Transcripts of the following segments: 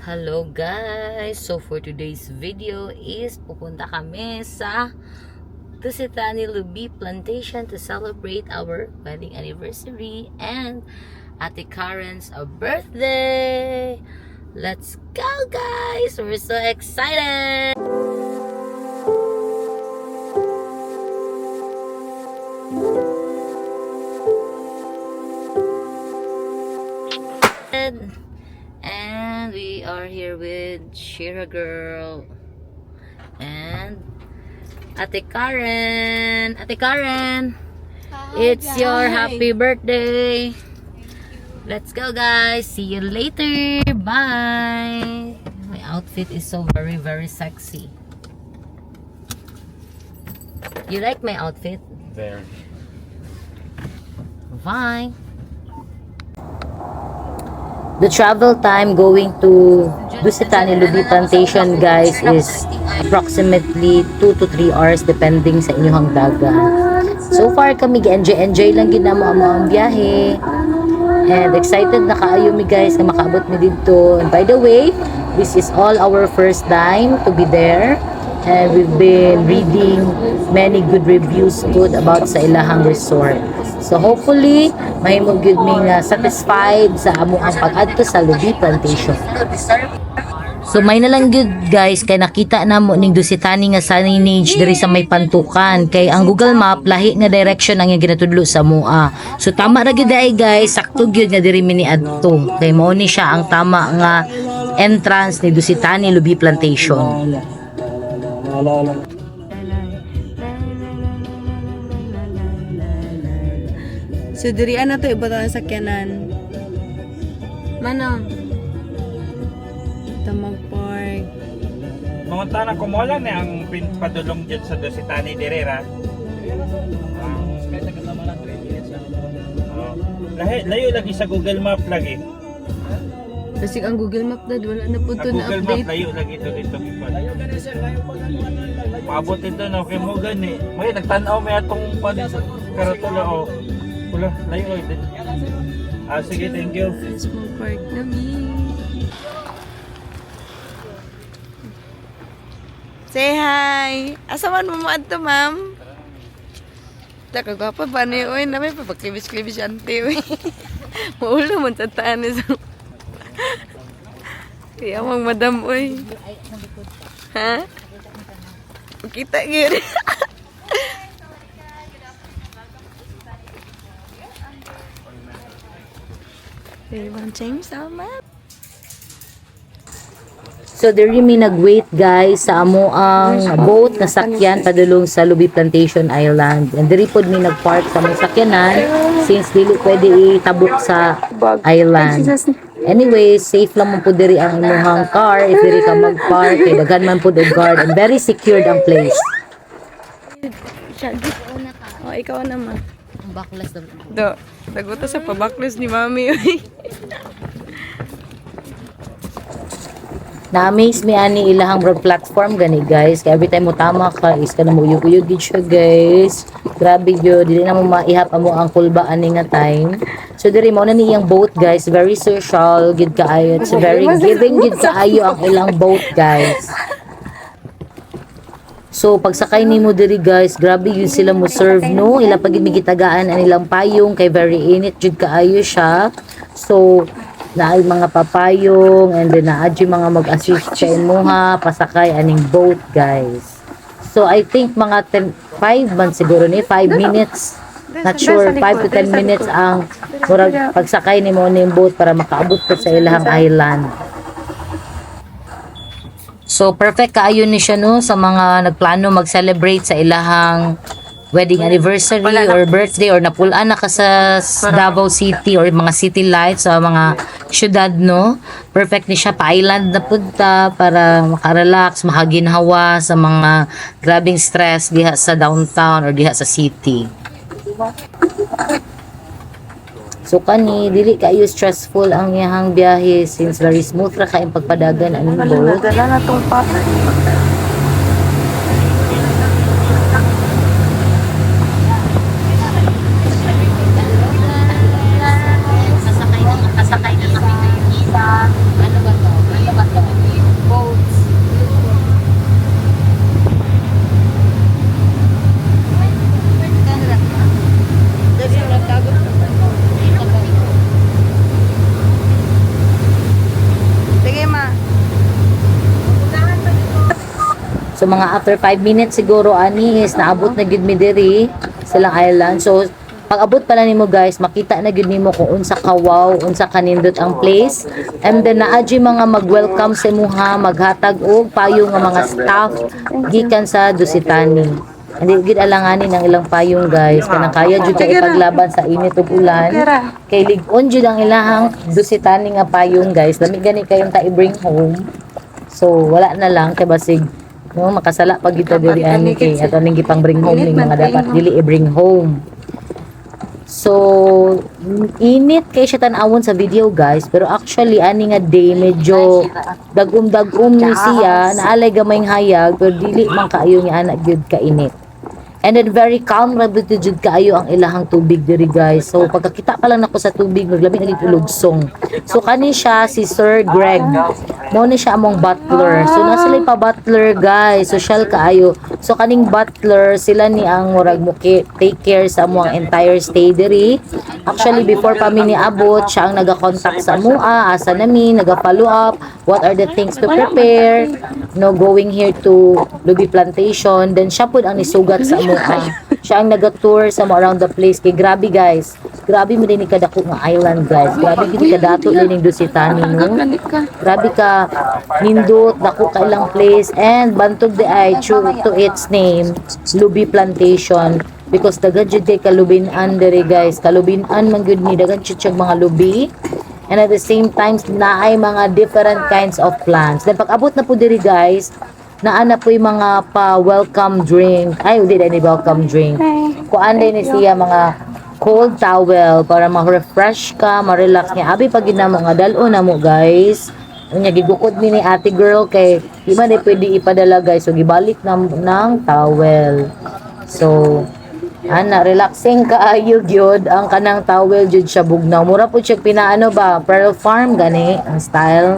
Hello guys! So for today's video is pupunta kami sa Tusitani Lubi Plantation to celebrate our wedding anniversary and Ate Karen's birthday! Let's go guys! We're so excited! And we are here with Shira Girl and Ate Karen. Ate Karen, it's your happy birthday. Let's go guys. See you later. Bye. My outfit is so very sexy. You like my outfit? Very. Bye. The travel time going to Tusitani Lubi Plantation guys is approximately 2 to 3 hours depending sa inyong dagat. So far kami enjoy lang ginamo ang biyahe. And excited na kaayo mi guys na makaabot mi dito. And by the way, this is all our first time to be there. And we've been reading many good reviews good about sa ilahang resort. So hopefully, may mo gyud mi nga satisfied sa amo ang pag-adto sa Lubi Plantation. So may na lang gyud guys kay nakita namo ning Tusitani nga signage diri sa may pantukan kay ang Google Map lahi nga direction ang ginatudlo sa mua. So tama ra gyud ay guys, sakto gyud nga diri mi niadto. Kay mao ni siya ang tama nga entrance ni Tusitani Lubi Plantation. So, dirian na to, iba tayo sa sakyanan. Manong? Tamag Park. Mga tanang ko mo lang na ang padulong dyan sa Tusitani Direra. Layo lagi sa Google Map lagi. Kasi ang Google Map na, wala na po Sa ito na Google Map update. layo lagi dito. Layo gani sir, layo pa maabot ito na kay mo gani. May nagtanaw may atong karatula o. Wala, layo ito. Sige, thank you. Small Park na mi. Say hi! Asa man mo to, ma'am? Kagwapa ba niyo? Uy, namin pa pagklibis-klibis ante, uy. Maulo man sa taan niya. Kaya mong madam, uy. Ha? Kita gini. They want change sa map. So diri mi nag-wait guys sa amo ang boat na sakyan padulong sa Lubi Plantation Island. And diri pod mi nag-park sa among sakyanan since dili pwede itabok sa island. Anyway, safe lang man po diri ang imong car if diri ka mag-park kay daghan man pod og guard and very secured ang place. Oh, ikaw naman. Ang backless Do, daguta sa pabaklos ni mami. Na-amaze mi ani ilahang broad platform gani guys. Kaya every time mo tama ka is ka na mo uyog gid siya guys. Grabe gyud, dili na mo maihap amo ang kulba ani nga time. So diri mo na ni iyang boat guys, very social gid kaayo. It's very giving gid kaayo ang ilang boat guys. So pagsakay nimo diri guys, grabe yun sila mo serve no. Ila pagid migitagaan ang ilang payong kay very init jud kaayo siya. So naay mga papayong and then naadyo mga mag-assist sa imuha pasakay aning boat guys. So I think mga 5 man siguro ni 5 minutes. Not sure 5 to 10 minutes ang murag pagsakay nimo ning boat para makaabot ka sa ilahang island. So perfect kaayo ni siya no sa mga nagplano mag-celebrate sa ilahang wedding anniversary or birthday or napulaan na ka sa Davao City or mga city lights sa mga syudad no. Perfect ni siya pa island na punta para makarelax, makaginhawa sa mga grabing stress diha sa downtown or diha sa city. So kani dili kayo stressful ang iyang biyahe since very smooth ra kay pagpadagan ang boat. Dala na tong paper. Sasakay na kami ngayon sa ano ba to? So mga after 5 minutes siguro ani is naabot na gid mi diri silang island. So pag abot pala nimo guys, makita na gid nimo kung unsa ka wow, unsa kanindot ang place. And then naadji mga mag-welcome sa imuha, maghatag og payo nga mga staff gikan sa Dusitani. Hindi gid alanganin ang ilang payong guys, kanang kaya jud ka ipaglaban sa init ug ulan. Kay lig-on jud ang ilahang Dusitani nga payong guys. Lami gani kayong ta i-bring home. So wala na lang kay basig no makasala pag ito diri ani kay ato ning gipang bring home ning mga dapat dili i-bring home. So init kay siya tan-awon sa video guys, pero actually ani nga day medyo dagum-dagum ni siya, naalay gamayng hayag pero dili man kaayo nga ana gyud ka init. And then very calm ra jud kaayo ang ilahang tubig diri guys. So pagkakita pa lang nako sa tubig naglabi na gid lugsong. So kani siya si Sir Greg. Mo ni siya among butler. So na sila pa butler guys, social kaayo. So kaning butler sila ni ang murag mo take care sa among entire stay diri. Actually before pa mi niabot, siya ang naga-contact sa amoa, asa nami, naga-follow up, what are the things to prepare, no going here to Lubi Plantation. Then siya pud ang nisugat sa amoa. Siya ang naga-tour sa mo around the place. Kay grabe guys. Grabe mo din kadako nga island guys. Grabe gid kadato din ning Dusitani no. Grabe ka nindot dako ka ilang place and bantog di ay true to its name Lubi Plantation because daghan jud kay kalubinan diri guys. Kalubinan man gyud ni daghan jud mga lubi. And at the same time naay mga different kinds of plants. Then pag abot na po diri guys, naana po yung mga pa-welcome drink. Ay, hindi na ni welcome drink. Kuan din ni siya mga cold towel para ma-refresh ka, ma-relax niya. Abi pag ginamo nga dalo na mo guys. Unya gigukod mi ni ate girl kay di man pwede ipadala guys. So gibalik ng towel. So ana relaxing kaayo gyud ang kanang towel jud siya bugnaw. Mura po siya pinaano ba? Pearl Farm gani ang style.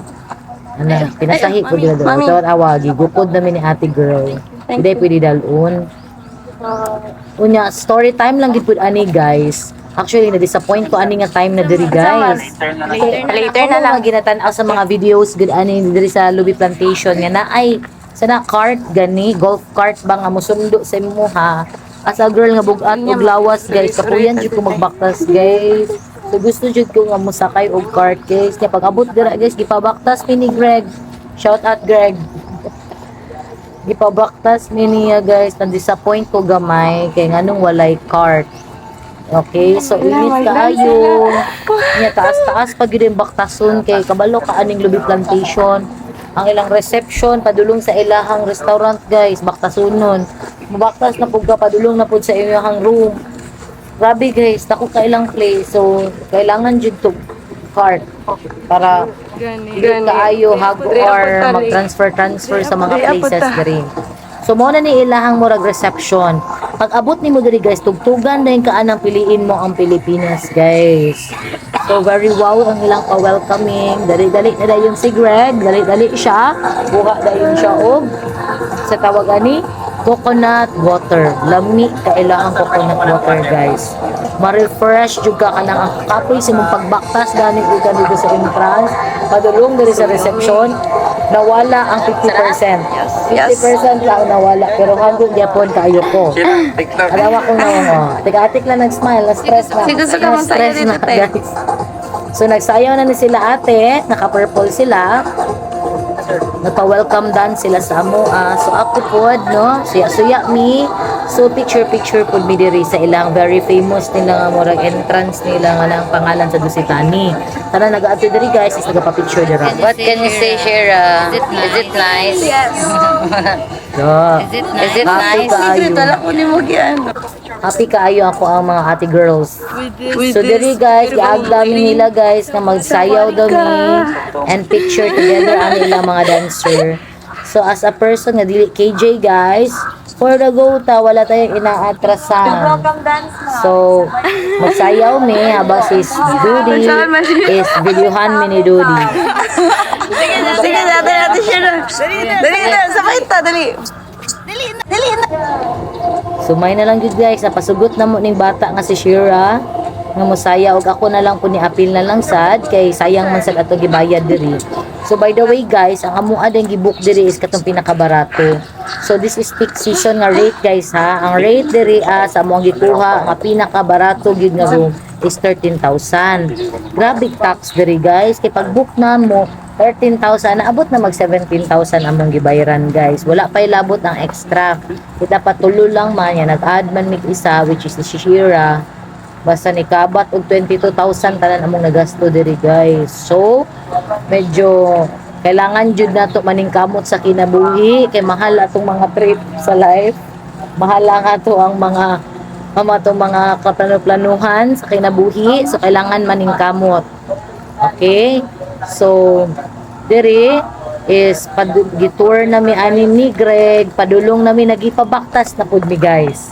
Ano, pinasahi ko dito doon. Ito awa, gigukod namin ni ate girl. Hindi pwede dalun. Unya, story time lang gipud ani guys. Actually, na-disappoint ko ani nga time na diri guys. Later na lang ginatan-aw sa mga videos gud ani diri sa Lubi Plantation nga na ay sana cart gani, golf cart ba nga mosundo sa imuha. As a girl nga bugat og lawas guys, kapuyan jud ko magbaktas guys. So gusto jud ko nga mosakay og cart guys. Kaya pag abot dira guys, gipabaktas mi ni Greg. Shout out Greg. Gipabaktas mi niya guys, na-disappoint ko gamay kay nganong walay cart. Okay, so init kaayo. Nya taas-taas pag gyud baktason kay kabalo ka aning Lubi Plantation. Ang ilang reception padulong sa ilahang restaurant guys, baktasonon. Mabaktas na pud ka padulong na pud sa inyong room. Grabe guys, dako ka ilang place. So kailangan jud to cart para dili kaayo hag or mag-transfer sa mga places diri. So mo na ni ilahang murag reception. Pag abot nimo diri guys, tugtugan na yung kaanang piliin mo ang Pilipinas guys. So very wow ang ilang pa-welcoming. Dali-dali na dayon si Greg, dali-dali siya. Buka dayon siya og sa tawag ani coconut water. Lami kailangan coconut water guys. Ma-refresh jud ka kanang ang kapoy sa mong pagbaktas gani ug dito sa entrance. Padulong diri sa reception. Nawala ang 50%. 50% lang nawala pero hanggang gyapon kaayo ko. Alawa ko na mo. Tiga-atik lang nag-smile, na-stress na. Na-stress na guys. So nagsayaw na ni sila ate, naka-purple sila. Nagpa-welcome dance sila sa amo. So ako pod no, suya mi. So picture pod mi diri sa ilang very famous nila nga murag entrance nila nga nang pangalan sa Dusitani. Tara nag-ato diri guys, is nagpa-picture dira. What can you say, Shira? Is it nice? Yes. Yeah. Is it nice? Secret ala ko ni mo gian. Happy kaayo ako ang mga ate girls. So diri guys, giagdami nila guys na magsayaw daw ni and picture together ang ilang mga dancer. So as a person nga dili KJ guys, for the go ta wala tayong inaatrasan. So magsayaw mi habang si Dudy is videohan mi ni Dudy. Sige natin siya na. Dali na, sabay ta, dali. So may na lang gud guys, napasugot na mo ning bata nga si Shira. nga mosaya og ako na lang po ni apil na lang sad kay sayang man sad ato gibayad diri. So by the way guys, ang amo adeng gibook diri is katong pinakabarato. So this is peak season nga rate guys ha. Ang rate diri sa amo ang gikuha nga pinakabarato gyud nga room is 13,000. Grabe tax diri guys kay pag book na mo 13,000 naabot na mag 17,000 among gibayaran guys. Wala pa ilabot ang extra. Kita patulo lang man yan nag-add man mig isa which is si Shira. Basta nikabat og 22,000 tanan among nagasto diri guys. So medyo kailangan jud nato maningkamot sa kinabuhi kay mahal atong mga trip sa life. Mahal lang ato ang mga mga kaplano-planuhan sa kinabuhi. So kailangan maningkamot. Okay? So diri is gitour na mi ani ni Greg, padulong na mi nagipabaktas na pud mi guys.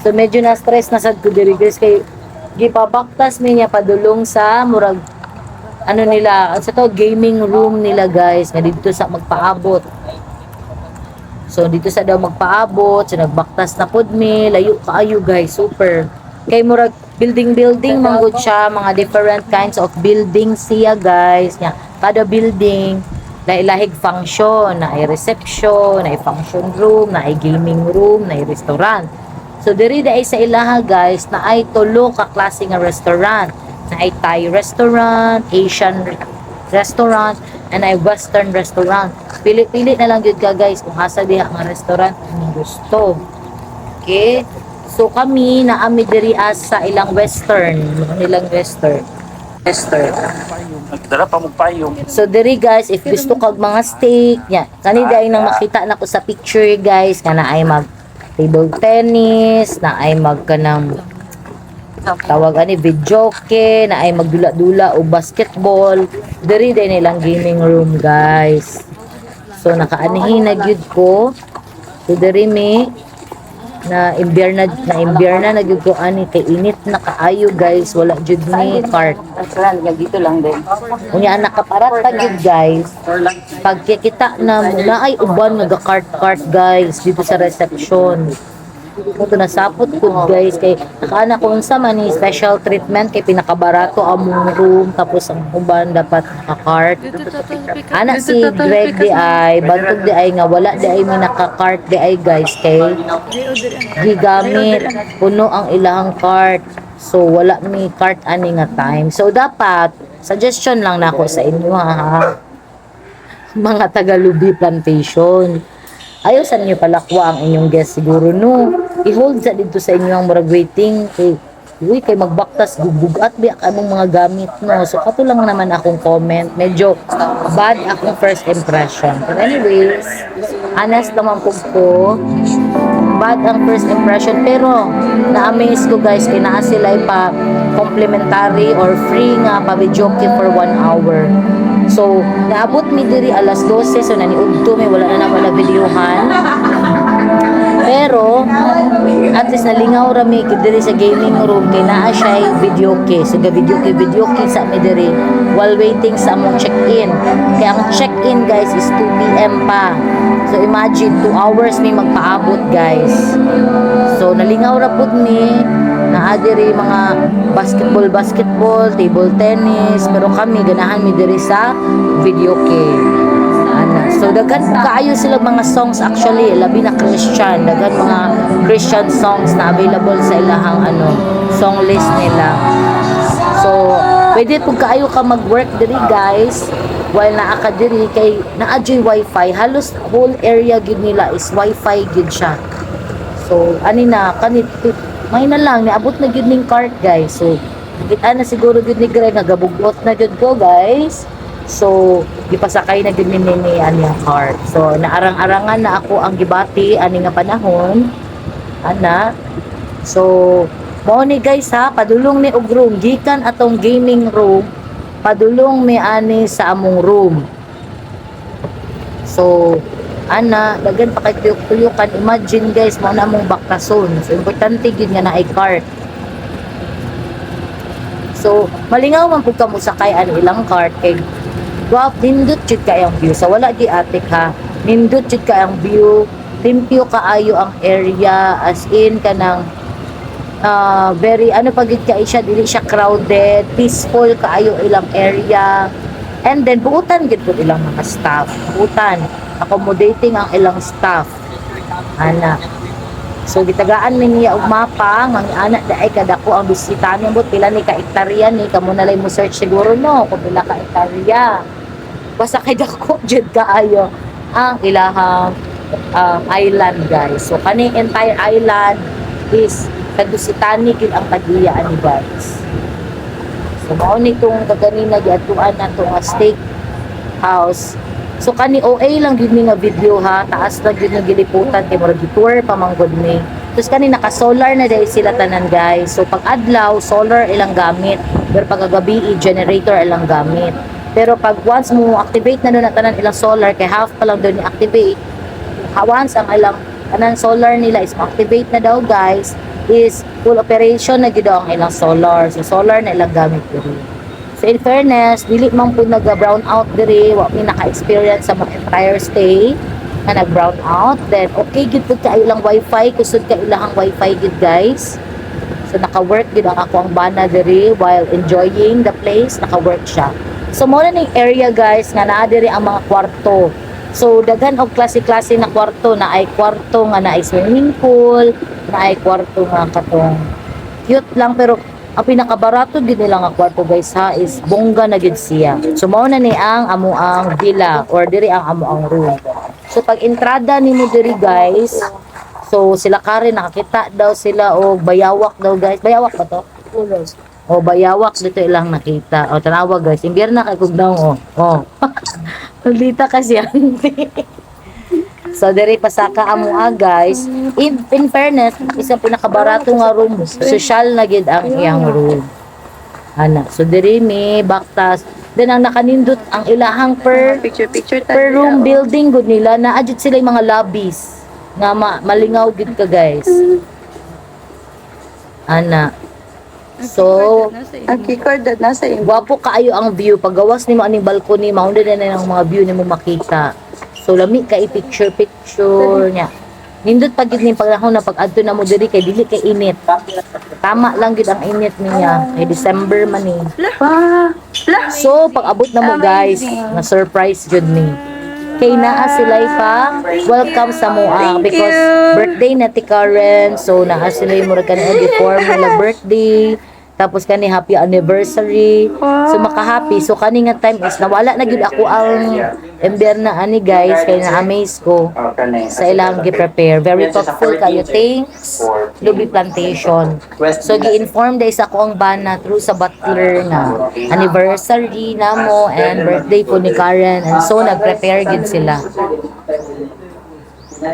So medyo na stress na sad ko diri guys kay gipabaktas mi niya padulong sa murag ano nila sa to gaming room nila guys nga dito sa magpaabot. So dito sa daw magpaabot, so nagbaktas na pud mi, layo kaayo guys, super. Kay murag building manggod siya, mga different kinds of buildings siya guys. Nya kada building lahig function, na ay reception, na ay function room, na ay gaming room, na ay restaurant. So diri dai sa ilaha guys na ay tulo ka klase nga restaurant. Na ay Thai restaurant, Asian restaurant, and ay Western restaurant. Pili-pili na lang gyud ka guys kung asa diha nga restaurant ang gusto. Okay? So kami naami diri sa ilang Western, nilang Western. Nagdala pa mo payong. So diri guys, if gusto kag mga steak, kani dai nang makita nako sa picture guys, kana ay mag table tennis, na ay magkanang tawag ani videoke, na ay magdula-dula o basketball. Diri day nilang gaming room guys. So nakaanhi na gyud ko. So diri mi na imbierna na gyud ko ani kay init na kaayo guys, wala jud ni cart. Dito lang din. Unya nakaparat pa gyud guys. Pagkikita na muna ay uban nga cart guys dito sa reception. Ito nasapot ko guys kay nakaana ko unsa man ni special treatment kay pinakabarato among room tapos ang uban dapat naka-cart. Ana si Greg di ay bantog di ay nga wala di ay mi naka-cart di ay guys kay gigamit puno ang ilahang cart. So wala mi cart ani nga time. So dapat suggestion lang nako sa inyo ha. Mga taga Lubi Plantation. Ayaw sa inyo palakwa ang inyong guest siguro no. I-hold sa dito sa inyo ang murag waiting kay kay magbaktas gugugat biya among mga gamit no. So kato lang naman akong comment. Medyo bad akong first impression. But anyways, honest naman po ko. Bad ang first impression pero na-amaze ko guys kay naa sila pa complimentary or free nga pa-videoke for 1 hour. So, naabot mi diri alas 12 so naniudto mi wala na naman nagvideohan. Pero at least nalingaw ra mi diri sa gaming room kay naa siya videoke. So ga videoke sa mi diri while waiting sa among check-in. Kaya ang check-in guys is 2 PM pa. So imagine 2 hours mi magpaabot guys. So nalingaw ra pud mi naa diri mga basketball, table tennis, pero kami ganahan mi diri sa videoke. Ana. So daghan kaayo sila mga songs actually, labi na Christian, daghan mga Christian songs na available sa ilahang song list nila. So pwede pud kaayo ka mag-work diri guys while naa ka diri kay naa joy wifi, halos whole area gid nila is wifi gid siya. So ani na kanit may na lang niabot na gyud ning cart guys. So kita na siguro gyud ni Greg nga gabugot na gyud ko guys. So gipasakay na gyud ni ani ang cart. So naarang-arangan na ako ang gibati ani nga panahon. Ana. So mao ni guys ha, padulong ni og room gikan atong gaming room. Padulong mi ani sa among room. So ana daghan pa kay tuyok-tuyokan. Imagine guys mao na among bakason. So importante gyud nga naay cart. So malingaw man pud kamo sakay ani ilang cart kay wow, nindot jud kay ang view. So wala di atik ha. Nindot jud kay ang view. Limpyo kaayo ang area as in kanang very ano pagid kay siya, dili siya crowded, peaceful kaayo ilang area. And then buutan gid pud ilang mga staff, buutan accommodating ang ilang staff ana. So gitagaan mi niya og mapa nga ana daay kadako ang bisita nimo, pila ni ka hektarya ni kamo na lay mo search siguro no kung pila ka hektarya. Basta kay dako jud kaayo ang ilahang island guys. So kani entire island is kadusitani gid ang tagiyaan ni guys. So mao ni tong kaganina giatuan nato nga steak house. So kani OA lang gid ni nga video ha, taas lang gid nga giliputan kay murag tour pa manggod ni. Tapos kani naka solar na dahil sila tanan guys. So pag adlaw solar ilang gamit, pero pag gabi generator ilang gamit. Pero pag once mo activate na doon na tanan ilang solar kay half pa lang doon i-activate. Once ang ilang tanan solar nila is activate na daw guys, is full operation na gid ang ilang solar. So solar na ilang gamit diri. So in fairness, dili man po nag-brown out diri, wa mi naka-experience sa mga entire stay na nag-brown out. Then okay gid pud kaayo lang wifi, kusod ka ilahang wifi gid guys. So naka-work gid ang ako ang bana diri while enjoying the place, naka-work siya. So mo na ning area guys nga naa diri ang mga kwarto. So daghan og klase-klase na kwarto, na ay kwarto nga na ay swimming pool, na ay kwarto nga katong cute lang, pero ang pinakabarato gid nila nga kwarto guys ha is bongga na gid siya. So mao na ni ang amo ang villa or diri ang amo ang room. So pag entrada nimo diri guys, so sila kare nakakita daw sila og bayawak daw guys. Bayawak ba to? O bayawak dito ilang nakita. O tanawa guys, imbierna kay kugdaw oh. Nagdita kasi yan. So diri pasaka amo guys. In fairness, isang pinakabarato nga room, social na gid ang iyang room. Ana, so diri mi baktas. Then ang nakanindot ang ilahang per room building gud nila na adjud sila yung mga lobbies nga malingaw gid ka guys. Ana. So, ang keycord nasa imo. gwapo kaayo ang view. Paggawas nimo aning balcony, maunda na ang mga view nimo makita. So lami ka i-picture niya. Nindot pag gid ning panahon na pag adto na mo diri kay dili kay init. Tama lang gid ang init niya. Kay December man ni. So pag abot na mo guys, na surprise jud ni. Kay naa sila pa welcome sa moa because birthday na ti Karen. So naa sila mo ra kanina before mo birthday. Tapos kani happy anniversary. So maka-happy. So kani nga time is nawala na gid ako ang ember na ani guys kay na-amaze ko sa ilang gi-prepare. Very thoughtful kayo. Thanks Lubi Plantation. So gi-inform dai sa ko ang bana through sa butler nga anniversary namo and birthday po ni Karen, and so nag-prepare gid sila.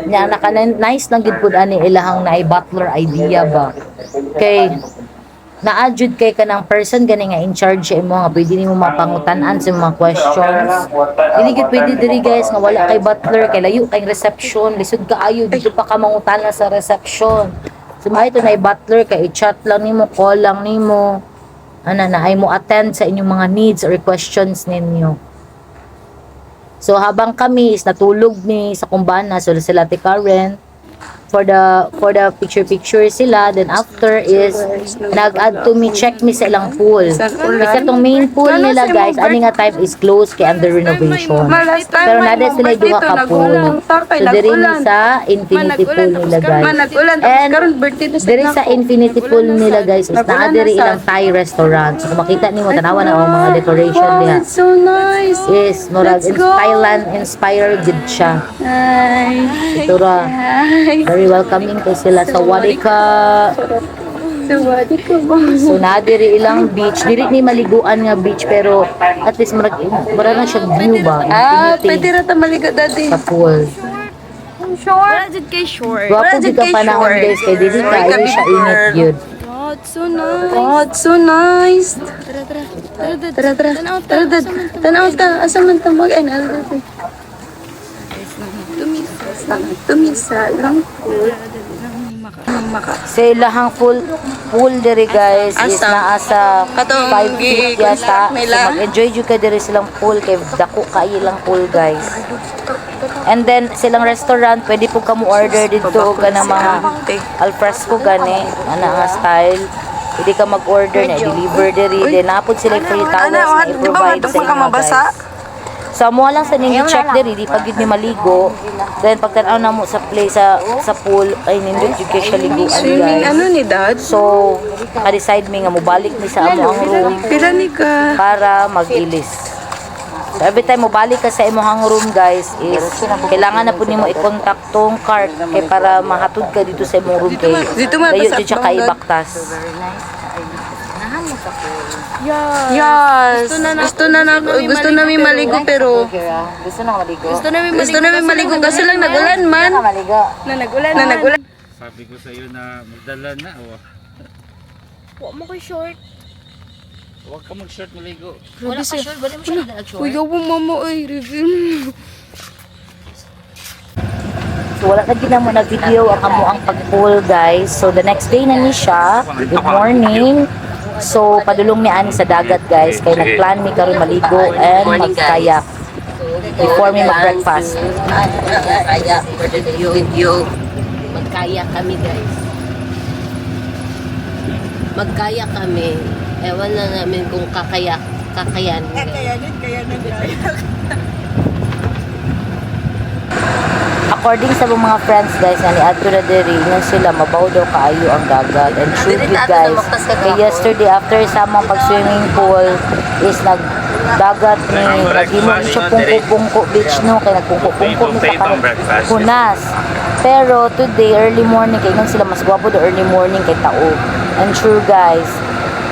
Nya naka nice lang gid pud ani ilahang naay butler idea ba. Kay na-adjud kay kanang person gani nga in charge sa imo nga pwede nimo mapangutan-an sa mga questions. Dili gid pwede diri guys nga wala kay butler, kay layo kay reception, lisod kaayo dito pa ka mangutana sa reception. So may ito na butler kay i-chat lang nimo, call lang nimo. Ana na ay mo attend sa inyong mga needs or questions ninyo. So habang kami is natulog ni sa kumbana, so sila ti Karen for the picture sila, then after is nag-add to me, check me sa ilang pool. Kasi itong main pool nila guys, ani nga time is closed kay under renovation. Pero nada sila duha ka pool. So diri ni sa infinity pool nila guys. And diri sa infinity pool nila guys is naa diri ilang Thai restaurant. So kung makita nimo tanawa na ang mga decoration niya. So nice. Is murag Thailand inspired gid siya. Ito ra. Very welcoming kay sila sa Wadika. So na diri ilang beach, diri ni maliguan nga beach pero at least murag na siya view ba. Pwede ra ta maligo dati. Sa pool. Wala jud kay short. Gwapo di ka panahon guys kay diri ka ay siya init gyud. God, so nice. God, so nice. Tara. Tanaw ta. Asa man ta mag-ana? Tumisa lang po. Sa ilahang pool diri guys is naa sa 5 feet yata. So mag-enjoy jud ka diri silang pool kay dako kaayo lang pool guys. And then silang restaurant, pwede po ka mo order dito o ka ng mga alfresco gani, ana nga style. Pwede ka mag-order na deliver diri. Then napod sila free towels na i-provide sa inyo guys. So mo lang sa ninyo check diri di pag gid ni maligo. Then pagtan-aw na mo sa place sa pool ay nindot jud kay siya liguan Swimming guys. ano ni dad? So, ka-decide mi nga mobalik mi sa amo ang room Pila ni ka? para mag-ilis. So, every time mobalik ka sa imong room guys is kailangan na po nimo i-contact tong cart kay para mahatod ka dito sa imong room kay Dito man layo sa jud siya Bangag. kaibaktas. Yes. Gusto namin maligo pero Gusto na maligo. gusto namin maligo kasi lang nagulan man. Maligo. Na nagulan. Sabi ko sa iyo na magdala na. Huwag mo ko short. Huwag ka mag-short maligo. Wala ka sure, wala mo siya nag-short. Kuya mo mama ay review. So wala na gina mo na video ang amo ang pag-pool guys. So the next day na ni siya. Good morning. So padulong ni ani sa dagat guys kay nagplan mi karon maligo and magkayak before mi mag-breakfast. Magkaya kami guys. Magkaya kami. Ewan na namin kung kakayanin. According sa mga friends guys na ni Adto na diri nung sila mabaw daw kaayo ang dagat and true good guys. Kay yesterday after sa mga pag-swimming pool is nagdagat ni nagimo ni siya pungko beach no kay nagpungko ni sa Hunas. Pero today early morning kay nung sila mas gwapo do early morning kay tao. And true guys,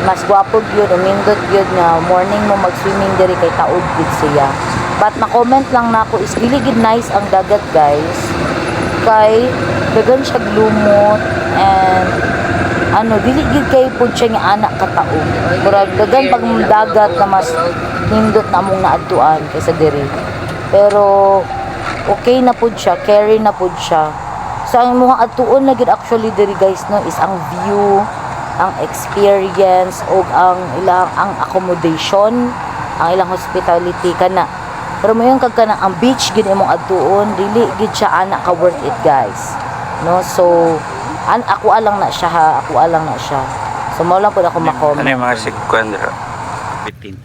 mas gwapo gyud umindot gyud nga morning mo mag-swimming diri kay taod gyud siya. But na-comment lang na ako is really good nice ang dagat guys. Kay dagan siya lumot and dili gid kay pud siya nga anak ka tao. Murag dagan pag dagat na mas nindot na among naadtuan kaysa diri. Pero okay na pud siya, carry na pud siya. So ang mga adtuon na gid actually diri guys no is ang view, ang experience o ang accommodation, ang ilang hospitality kana. Pero mo yung kagkanang ang beach gid imong adtuon, dili gid siya ana ka worth it guys. No, so ako alang na siya ha, ako alang na siya. So mao lang pud ako makomment. Ano yung mga sekwandra? Bitin.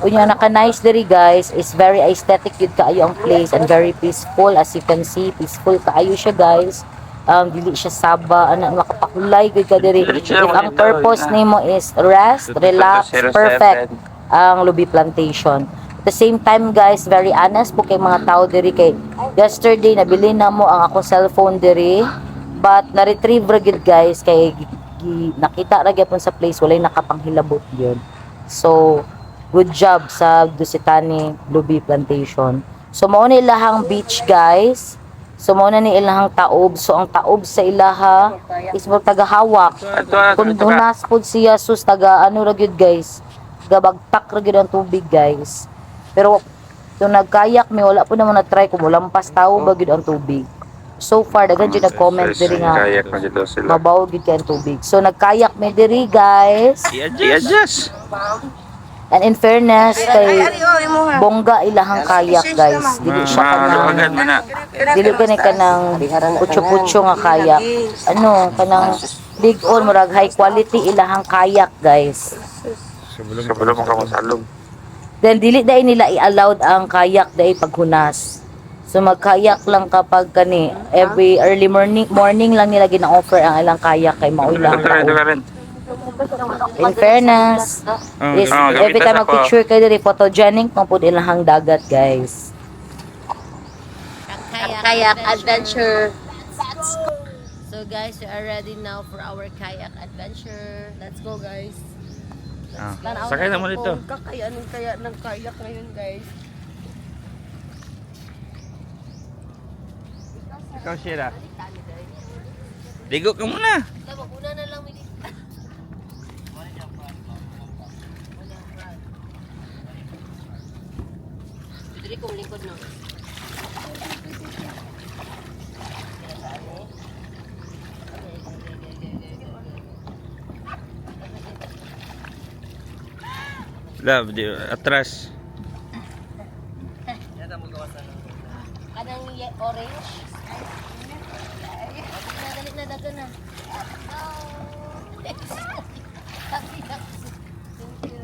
Unya naka-nice diri guys, is very aesthetic gid kaayo ang place and very peaceful as you can see, peaceful kaayo siya guys. Dili siya saba makapakulay gid ka diri. If ang purpose nimo is rest, relax, perfect ang Lubi Plantation. At the same time guys, very honest po kay mga tao diri kay yesterday nabili na mo ang akong cellphone diri but na-retrieve ra gid guys kay nakita ra gyapon sa place walay nakapanghilabot gyud. So good job sa Dusitani Lubi Plantation. So mao ni ilahang beach guys. So mao na ni ilahang taob. So ang taob sa ilaha is mo tagahawak. Kung hunas pud siya sus taga ra gyud guys. Gabagtak ra gyud ang tubig guys. Pero kung nagkayak mi wala po na mo na try kung lampas tao ba gyud ang tubig. So far daghan jud nag-comment diri nga mabaw gyud kay ang tubig. So nagkayak mi diri guys. I-adjust. And in fairness kay bongga ilahang kayak guys. Dili siya dili kanang putyo-putyo nga kayak. Kanang big on murag high quality ilahang kayak guys. Sabulong ka mo salong. Then dili dai nila i-allowed ang kayak dai paghunas. So magkayak lang kapag kani every early morning lang nila gina-offer ang ilang kayak kay mao lang. In fairness, is every time mag-picture kayo diri photogenic pang pud ilahang dagat guys. Kayak adventure. So guys, we are ready now for our kayak adventure. Let's go guys. Sakay na mo dito. Kakayanin kaya ng kayak ngayon guys. Ikaw Shira. Ligo ka muna. Una na lang minit. Dili kong likod no. Love, di atras. Kanang orange. Dali na dagan na. Thank you.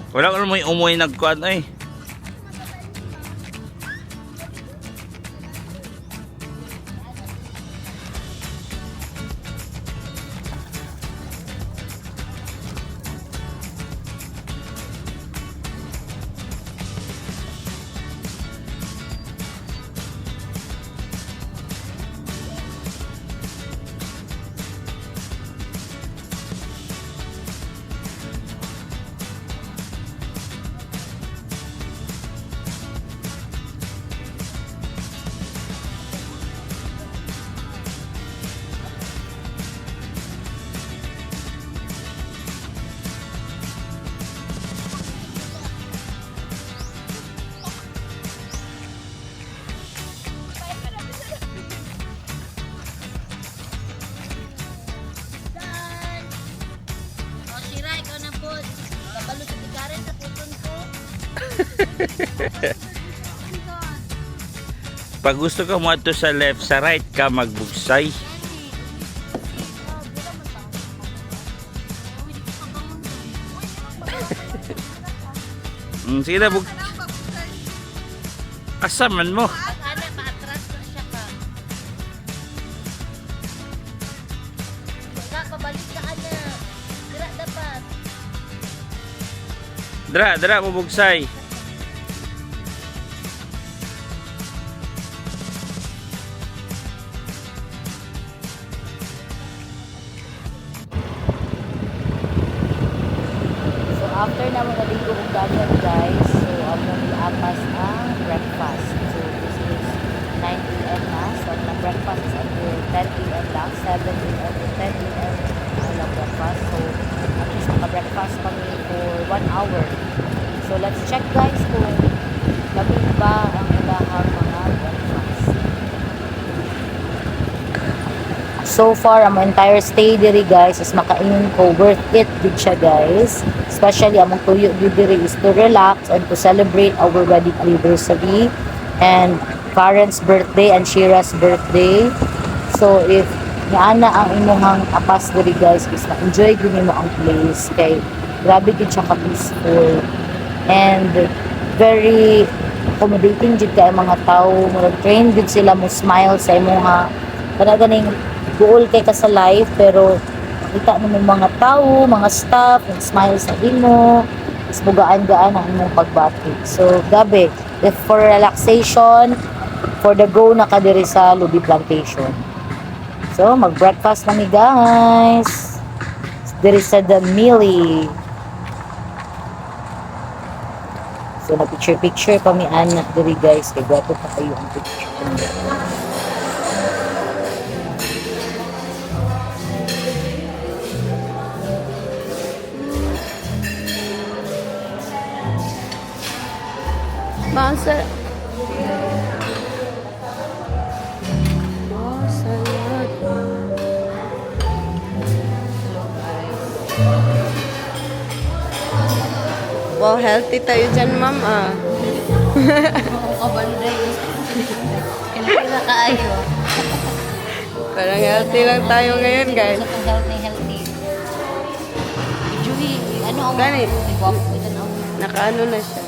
Wala ko naman yung umuwi nagkuhan ay. O, Shira, ikaw na po. Kabalo sa tigaran sa puton ko. Pag gusto ka mo ato sa left, sa right ka magbugsay. Sige na, asaman mo. Ana, maatras na siya ka. Wala, pabalik ka ana. Dira dapat. Dra, bubugsay. So after naman naligo kong dagat guys, so among apas ang breakfast. So this is 9 a.m. na. So ang breakfast is until 10 a.m. lang. 7 a.m. to 10 a.m. ang breakfast. So at least naka-breakfast kami for 1 hour. So let's check guys kung gabi ba ang ilahang mga breakfast. So far, ang entire stay diri guys is makainin ko, worth it good siya guys. Especially among tuyo diri is to relax and to celebrate our wedding anniversary and Karen's birthday and Shira's birthday. So if naana ang imuhang apas diri guys is na-enjoy gud nimo ang place kay grabe gid siya ka peaceful and very accommodating jud kay mga tao, murag train gud sila mo smile sa imuha kana ganing goal kay ka sa life pero makita mo mga tao, mga staff, yung smile sa imo, is bugaan-gaan ang imong pagbati. So, gabi, if for relaxation, for the go na ka diri sa Lubi Plantation. So, mag-breakfast na mi guys. Diri sa The Millie. So, na-picture-picture kami anak diri guys. Kaya gwapo pa kayo ang picture. Bangsa. Oh, salad. Wow, healthy tayo dyan, ma'am, ah. Kabanday. Kailangan kaayo. Parang healthy lang tayo ngayon, guys. Sa healthy. Juhi, ano ang Ganit. Guwapo ito na. Nakaano na siya.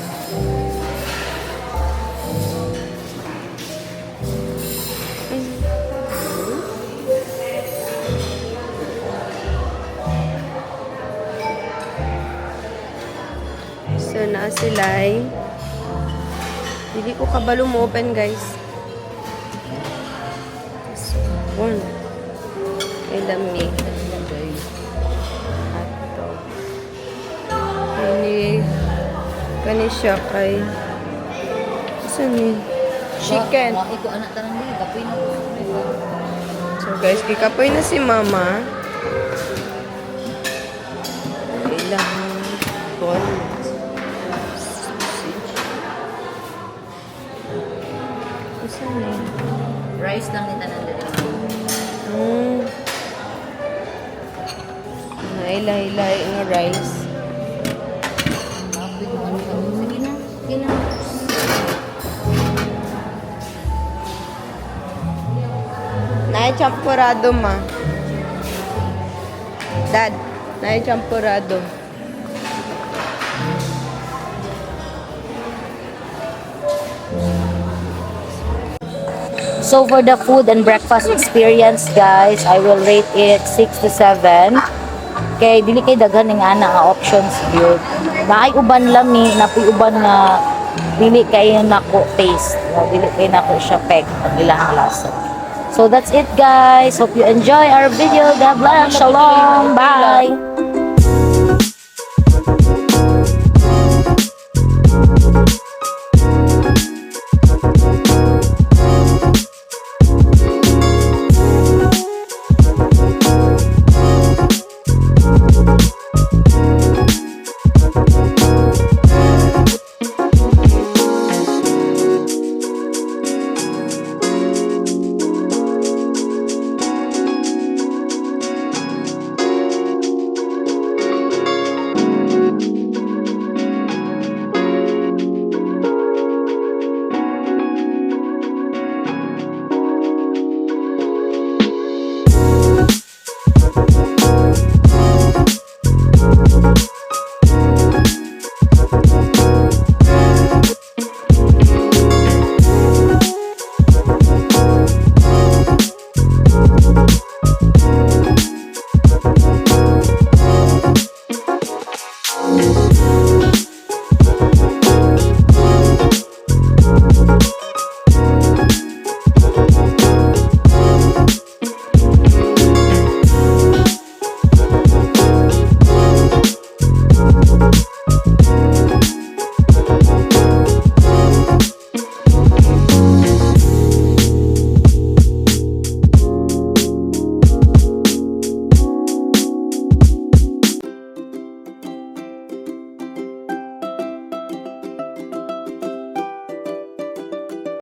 So, na sila ay hindi ko kabalo mo open, guys. One. Ay, dami. Ato. Kani siya kay saan ni? Chicken. Ito anak tanang din. Kapoy na. So, guys, kikapoy na si mama. Kailangan bon. Saan ni? Rice lang ni tanan din. Nailay-lay nga rice. Nai-champurado ma. Dad, nai-champurado. So for the food and breakfast experience, guys, I will rate it 6 to 7. Kay dili kay daghan ng ana nga options gyud. Naay uban lami, napuy uban nga dili kay nako taste. Dili kay nako siya peg ang ilang lasa. So that's it, guys. Hope you enjoy our video. God bless. Shalom. Bye.